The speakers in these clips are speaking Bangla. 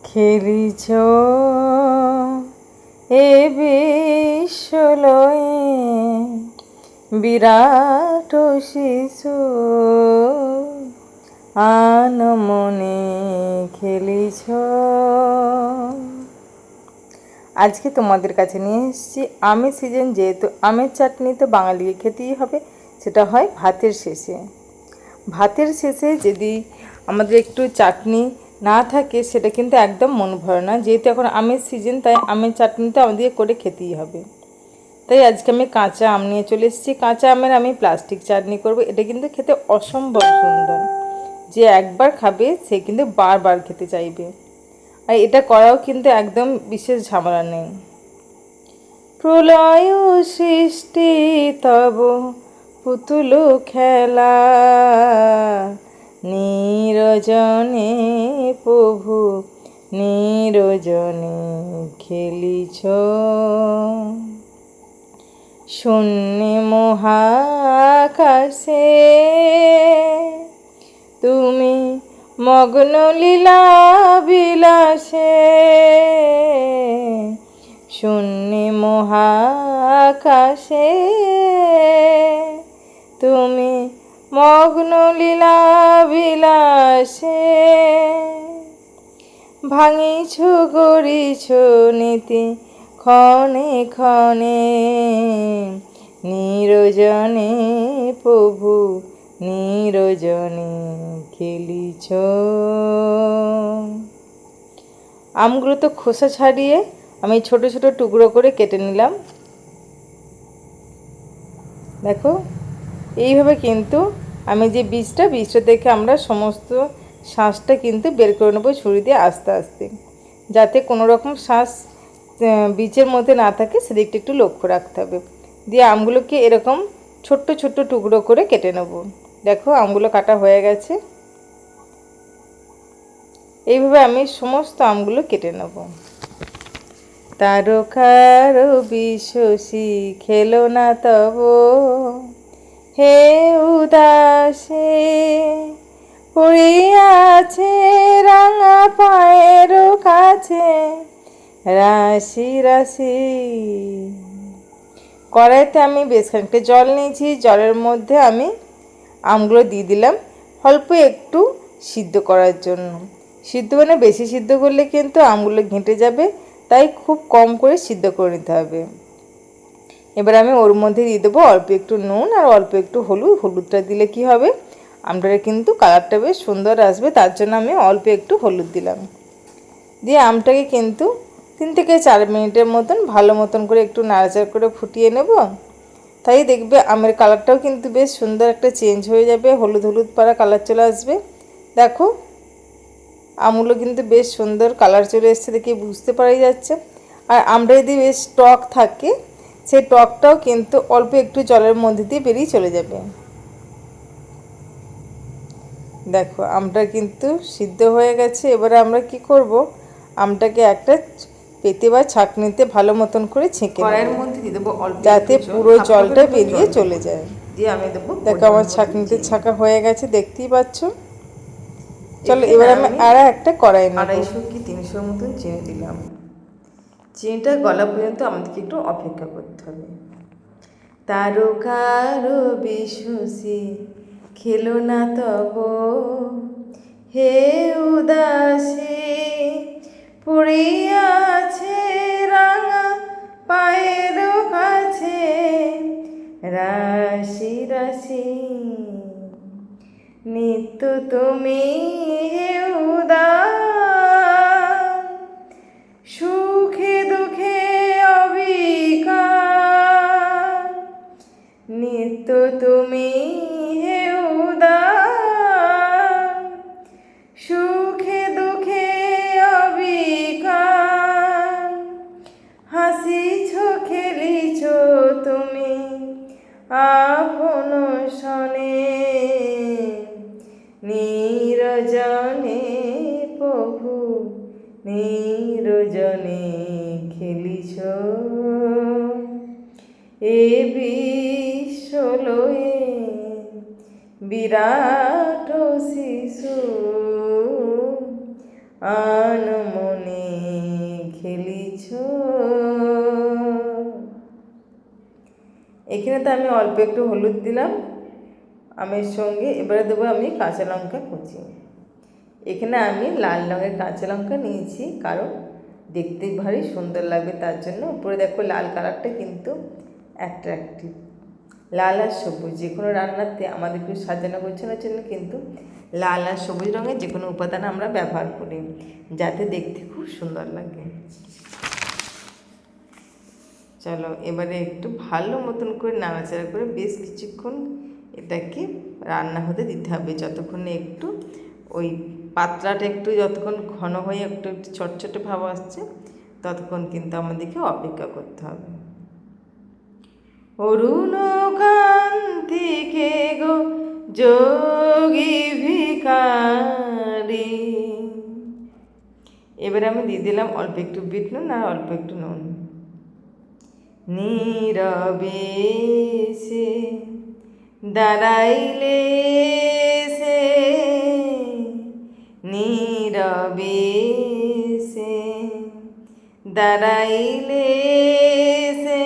খেলিছ এ বিশ্বলয়ে বিরাট শিশু আনমনে খেলিছ। আজকে তোমাদের কাছে নিয়ে এসেছি আমের সিজন, যেহেতু আমের চাটনি তো বাঙালিকে খেতেই হবে, সেটা হয় ভাতের শেষে। ভাতের শেষে যদি আমাদের একটু চাটনি না থাকে সেটা কিন্তু একদম মন ভরে না। যেহেতু এখন আমের সিজন, তাই আমের চাটনিটা আমাদের করে খেতেই হবে। তাই আজকে আমি কাঁচা আম নিয়ে চলে এসেছি। কাঁচা আমের আমি প্লাস্টিক চাটনি করব। এটা কিন্তু খেতে অসম্ভব সুন্দর, যে একবার খাবে সে কিন্তু বারবার খেতে চাইবে। আর এটা করাও কিন্তু একদম বিশেষ ঝামেলা নেই। প্রলয় সৃষ্টি তব পুতুল খেলা, নিরজনে প্রভু নিরজনে খেলিছ। শূন্য মহাকাশে তুমি মগ্ন লীলা বিলাসে, শূন্য মহাকাশে তুমি মগ্ন লীলা বিলাসে। ভাঙিছ গড়িছ নীতি ক্ষণে ক্ষণে, নিরজনে প্রভু নিরজনে খেলিছ। আমগুলো তো খোসা ছাড়িয়ে আমি ছোট ছোট টুকরো করে কেটে নিলাম। দেখো, এইভাবে কিন্তু আমি যে বীজটা থেকে আমরা সমস্ত শাঁসটা কিন্তু বের করে নেবো ছুরি দিয়ে আস্তে আস্তে, যাতে কোনো রকম শাঁস বীজের মধ্যে না থাকে সেদিকটা একটু লক্ষ্য রাখতে হবে। দিয়ে আমগুলোকে এরকম ছোট্ট ছোট্ট টুকরো করে কেটে নেব। দেখো, আমগুলো কাটা হয়ে গেছে। এইভাবে আমি সমস্ত আমগুলো কেটে নেব। তারকার বিশ্বসী খেলো না তব, হে উদাসে পড়িয়াছে রাঙা পায়ের কাছে রাশি রাশি। কড়াইতে আমি বেশ খানিকটা জল নিয়েছি। জলের মধ্যে আমি আমগুলো দিয়ে দিলাম অল্প একটু সিদ্ধ করার জন্য। সিদ্ধ মানে বেশি সিদ্ধ করলে কিন্তু আমগুলো ঘেঁটে যাবে, তাই খুব কম করে সিদ্ধ করে নিতে হবে। এবার আমি ওর মধ্যে দিয়ে দেবো অল্প একটু নুন আর অল্প একটু হলুদ। হলুদটা দিলে কি হবে, আমটার কিন্তু কালারটা বেশ সুন্দর আসবে, তার জন্য আমি অল্প একটু হলুদ দিলাম। দিয়ে আমটাকে কিন্তু 3 থেকে 4 মিনিটের মতন ভালো মতন করে একটু নাড়াচাড়া করে ফুটিয়ে নেব। তাই দেখবে আমের কালারটাও কিন্তু বেশ সুন্দর একটা চেঞ্জ হয়ে যাবে, হলুদ হলুদ পাড়া কালার চলে আসবে। দেখো, আমগুলো কিন্তু বেশ সুন্দর কালার চলে এসছে, দেখে বুঝতে পারা যাচ্ছে। আর আমটা যদি বেশ টক থাকে, সেই টকটাও কিন্তু অল্প একটু জলের মধ্যে দিয়ে বেরিয়ে চলে যাবে। দেখো, আমটা কিন্তু সিদ্ধ হয়ে গেছে। এবারে আমরা কি করব, আমটাকে একটা পেতে বা ছাঁকনিতে ভালো মতন করে ছেঁকে কড়াইয়ের মধ্যে দিয়ে দেবো অল্প, যাতে পুরো জলটা বেরিয়ে চলে যায়। দিয়ে আমি দেবো, দেখো আমার ছাঁকনিতে ছাঁকা হয়ে গেছে, দেখতেই পাচ্ছ। চলো, এবার আমি আর একটা কড়াই নেব। 250 কি 300 মতন চিনি দিলাম। চিনিটা গলা পর্যন্ত আমাদেরকে একটু অপেক্ষা করতে হবে। তারকার বিশ্বসী খেলো না তব, হে উদাসী পড়িয়াছে রাঙা পায়ের কাছে রাশি রাশি। নিত্য তুমি হে উদাস, সুখে দুঃখে অবিকার। নিত্য তুমি হে উদাস, সুখে দুঃখে অবিকার। হাসিছ খেলিছ তুমি আপন সনে, নিরজনে প্রভু নিরজনে খেলিছ। এ বিশ্বলয়ে বিরাট শিশু আনমনে খেলিছ। এখানে তো আমি অল্প একটু হলুদ দিলাম আমের সঙ্গে। এবারে দেবো আমি কাঁচা লঙ্কা কুচি। এখানে আমি লাল রঙের কাঁচা লঙ্কা নিয়েছি, কারণ দেখতে ভারী সুন্দর লাগবে তার জন্য। উপরে দেখো লাল কালারটা কিন্তু অ্যাট্রাকটিভ। লাল আর সবুজ যে কোনো রান্নাতে আমাদের একটু সাজানো গোছানোর জন্য কিন্তু লাল আর সবুজ রঙের যে কোনো উপাদান আমরা ব্যবহার করি, যাতে দেখতে খুব সুন্দর লাগে। চলো এবারে একটু ভালো মতন করে নাড়াচাড়া করে বেশ কিছুক্ষণ এটাকে রান্না হতে দিতে হবে, যতক্ষণ একটু ওই পাতলাটা একটু যতক্ষণ ঘন হয়ে একটু একটু চটচটে ভাব আসছে, ততক্ষণ কিন্তু আমাদেরকে অপেক্ষা করতে হবে। অরুণ কান্তিকে গো যোগী ভিখারি। এবারে আমি দিয়ে দিলাম অল্প একটু বিট নুন আর অল্প একটু নুন। নীরবে সে দাঁড়াইলে সে, নীরবে সে দাঁড়াইলে সে।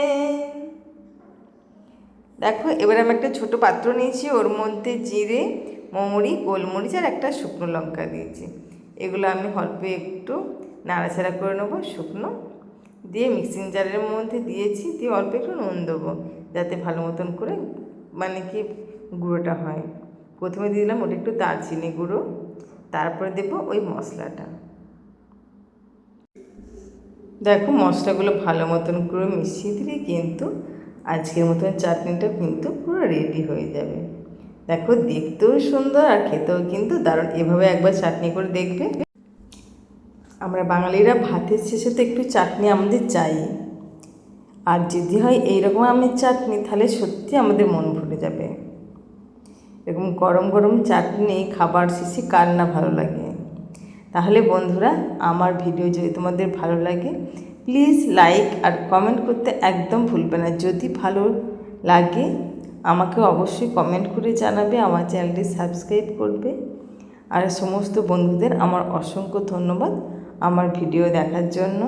দেখো এবার আমি একটা ছোটো পাত্র নিয়েছি, ওর মধ্যে জিরে, মৌরি, গোলমরিচ আর একটা শুকনো লঙ্কা দিয়েছি। এগুলো আমি অল্প একটু নাড়াচাড়া করে নেবো শুকনো দিয়ে, মিক্সিং জারের মধ্যে দিয়েছি, দিয়ে অল্প একটু নুন দেবো যাতে ভালো মতন করে মানে কি গুঁড়োটা হয়। প্রথমে দিয়ে দিলাম ওটা একটু দারচিনি গুঁড়ো, তারপরে দেবো ওই মশলাটা। দেখো মশলাগুলো ভালো মতন করে মিশিয়ে দিলে কিন্তু আজকের মতন চাটনিটা কিন্তু পুরো রেডি হয়ে যাবে। দেখো দেখতেও সুন্দর আর খেতেও কিন্তু দারুণ। এভাবে একবার চাটনি করে দেখবে। আমরা বাঙালিরা ভাতের শেষে তো একটু চাটনি আমাদের চাই, আর যদি হয় এইরকম আমের চাটনি তাহলে সত্যি আমাদের মন ভরে যাবে। এরকম গরম গরম চাটনি খাবার শেষে কার না ভালো লাগে। তাহলে বন্ধুরা, আমার ভিডিও যদি তোমাদের ভালো লাগে প্লিজ লাইক আর কমেন্ট করতে একদম ভুলবে না। যদি ভালো লাগে আমাকে অবশ্যই কমেন্ট করে জানাবে, আমার চ্যানেলটি সাবস্ক্রাইব করবে। আর সমস্ত বন্ধুদের আমার অসংখ্য ধন্যবাদ আমার ভিডিও দেখার জন্য।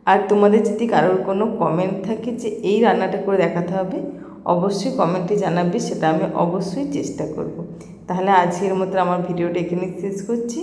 আর তোমাদের যদি কারোর কোনো কমেন্ট থাকে যে এই রান্নাটা করে দেখাতে হবে, অবশ্যই কমেন্টে জানাবে, সেটা আমি অবশ্যই চেষ্টা করব। তাহলে আজকের মতো আমার ভিডিওটা এখানে শেষ করছি।